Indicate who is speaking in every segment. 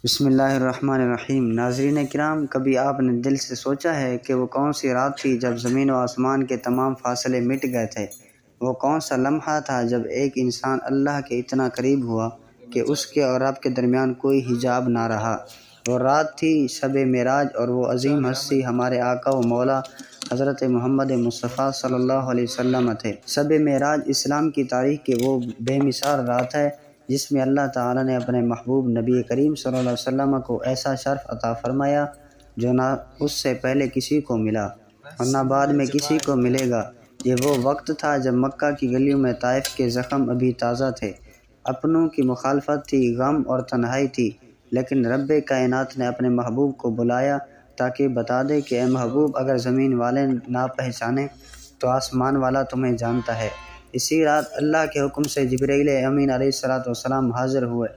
Speaker 1: بسم اللہ الرحمن الرحیم۔ ناظرین کرام، کبھی آپ نے دل سے سوچا ہے کہ وہ کون سی رات تھی جب زمین و آسمان کے تمام فاصلے مٹ گئے تھے؟ وہ کون سا لمحہ تھا جب ایک انسان اللہ کے اتنا قریب ہوا کہ اس کے اور رب کے درمیان کوئی حجاب نہ رہا؟ وہ رات تھی شب معراج، اور وہ عظیم ہستی ہمارے آقا و مولا حضرت محمد مصطفیٰ صلی اللہ علیہ وسلم تھے۔ شب معراج اسلام کی تاریخ کی وہ بے مثال رات ہے جس میں اللہ تعالیٰ نے اپنے محبوب نبی کریم صلی اللہ علیہ وسلم کو ایسا شرف عطا فرمایا جو نہ اس سے پہلے کسی کو ملا اور نہ بعد میں کسی کو ملے گا۔ یہ وہ وقت تھا جب مکہ کی گلیوں میں طائف کے زخم ابھی تازہ تھے، اپنوں کی مخالفت تھی، غم اور تنہائی تھی، لیکن رب کائنات نے اپنے محبوب کو بلایا تاکہ بتا دے کہ اے محبوب، اگر زمین والے نہ پہچانے تو آسمان والا تمہیں جانتا ہے۔ اسی رات اللہ کے حکم سے جبرائیل امین علیہ السلام حاضر ہوئے،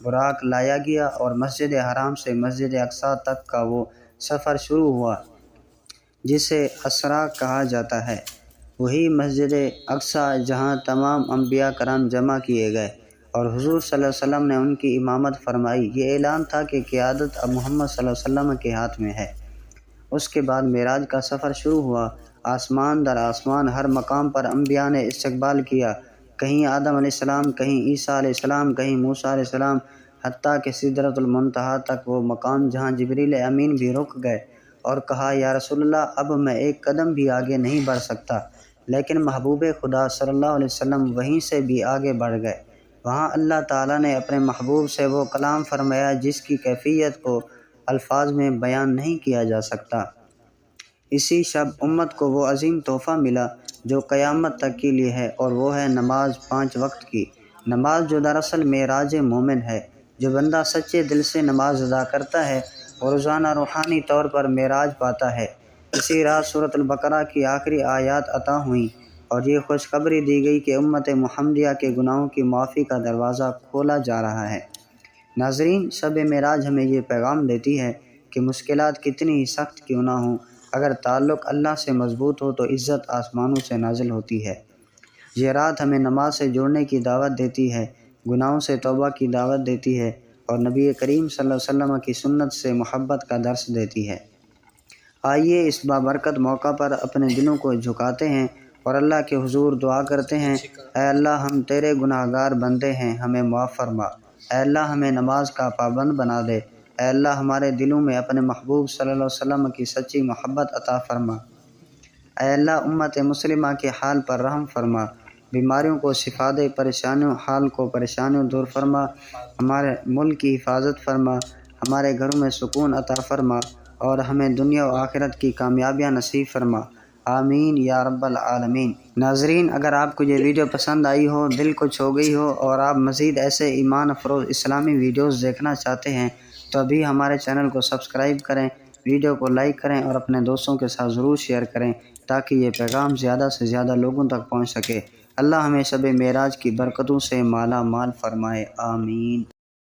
Speaker 1: براق لایا گیا اور مسجد حرام سے مسجد اقصیٰ تک کا وہ سفر شروع ہوا جسے اسرا کہا جاتا ہے۔ وہی مسجد اقصیٰ جہاں تمام انبیاء کرام جمع کیے گئے اور حضور صلی اللہ علیہ وسلم نے ان کی امامت فرمائی۔ یہ اعلان تھا کہ قیادت اب محمد صلی اللہ علیہ وسلم کے ہاتھ میں ہے۔ اس کے بعد معراج کا سفر شروع ہوا۔ آسمان در آسمان ہر مقام پر انبیاء نے استقبال کیا، کہیں آدم علیہ السلام، کہیں عیسیٰ علیہ السلام، کہیں موسیٰ علیہ السلام، حتیٰ کہ سدرۃ المنتہا تک وہ مقام جہاں جبریل امین بھی رک گئے اور کہا یا رسول اللہ، اب میں ایک قدم بھی آگے نہیں بڑھ سکتا، لیکن محبوب خدا صلی اللہ علیہ وسلم وہیں سے بھی آگے بڑھ گئے۔ وہاں اللہ تعالیٰ نے اپنے محبوب سے وہ کلام فرمایا جس کی کیفیت کو الفاظ میں بیان نہیں کیا جا سکتا۔ اسی شب امت کو وہ عظیم تحفہ ملا جو قیامت تک کے لیے ہے، اور وہ ہے نماز 5 وقت کی۔ نماز جو دراصل معراج مومن ہے۔ جو بندہ سچے دل سے نماز ادا کرتا ہے وہ روزانہ روحانی طور پر معراج پاتا ہے۔ اسی رات سورۃ البقرہ کی آخری آیات عطا ہوئیں اور یہ خوشخبری دی گئی کہ امت محمدیہ کے گناہوں کی معافی کا دروازہ کھولا جا رہا ہے۔ ناظرین، شب معراج ہمیں یہ پیغام دیتی ہے کہ مشکلات کتنی ہی سخت کیوں نہ ہوں، اگر تعلق اللہ سے مضبوط ہو تو عزت آسمانوں سے نازل ہوتی ہے۔ یہ رات ہمیں نماز سے جڑنے کی دعوت دیتی ہے، گناہوں سے توبہ کی دعوت دیتی ہے اور نبی کریم صلی اللہ علیہ وسلم کی سنت سے محبت کا درس دیتی ہے۔ آئیے اس بابرکت موقع پر اپنے دلوں کو جھکاتے ہیں اور اللہ کے حضور دعا کرتے ہیں، اے اللہ، ہم تیرے گناہ گار بندے ہیں، ہمیں معاف فرما۔ اے اللہ، ہمیں نماز کا پابند بنا دے۔ اے اللہ، ہمارے دلوں میں اپنے محبوب صلی اللہ علیہ وسلم کی سچی محبت عطا فرما۔ اے اللہ، امت مسلمہ کے حال پر رحم فرما، بیماریوں کو شفا دے، پریشانیوں دور فرما، ہمارے ملک کی حفاظت فرما، ہمارے گھروں میں سکون عطا فرما اور ہمیں دنیا و آخرت کی کامیابیاں نصیب فرما، آمین یا رب العالمین۔ ناظرین، اگر آپ کو یہ ویڈیو پسند آئی ہو، دل کو چھو گئی ہو اور آپ مزید ایسے ایمان افروز اسلامی ویڈیوز دیکھنا چاہتے ہیں تو ابھی ہمارے چینل کو سبسکرائب کریں، ویڈیو کو لائک کریں اور اپنے دوستوں کے ساتھ ضرور شیئر کریں تاکہ یہ پیغام زیادہ سے زیادہ لوگوں تک پہنچ سکے۔ اللہ ہمیں شب معراج کی برکتوں سے مالا مال فرمائے، آمین۔